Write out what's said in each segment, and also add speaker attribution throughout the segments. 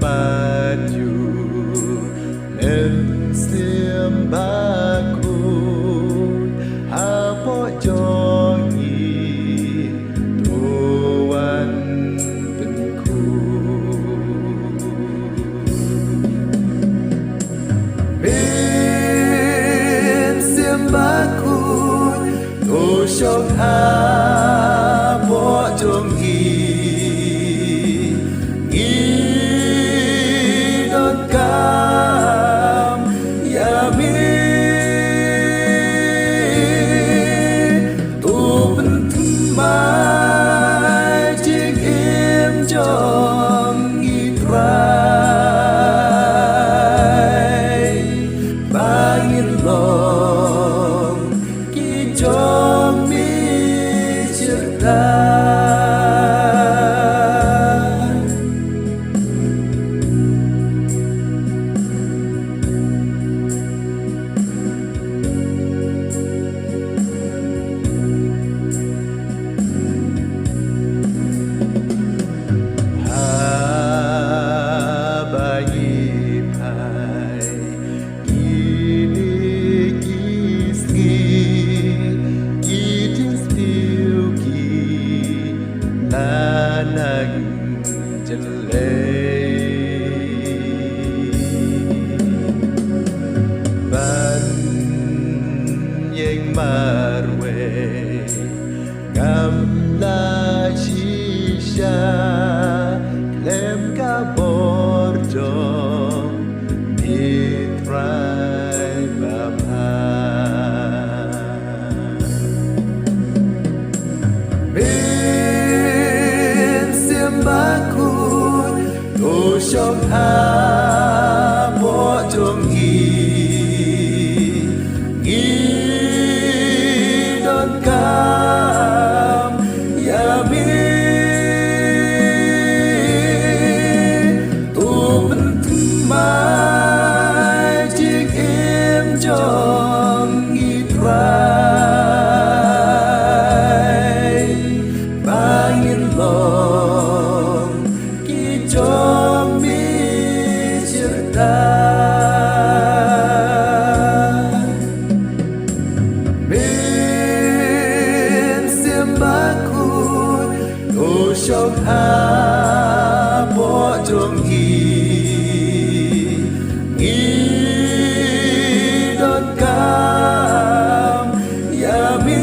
Speaker 1: maju nên xiêm ba khôn apo cho nhị tuan tình khu bên xiêm ba khôn tu sông apo cho nhị marwe ngam la shisha lem ka borjo ditrai bapa bên xiêm ba khôn tu sông ha bo chung sông ha bo chung nghi đón cam ya mi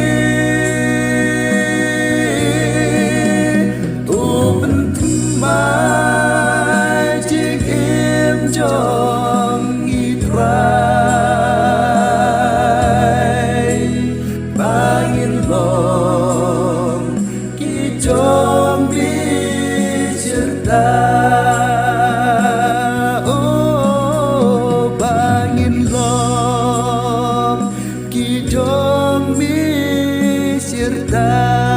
Speaker 1: tu bên mai chiếc em trong nghi trai ba nghìn lòng khi trong bangin lom ki dom mi sirta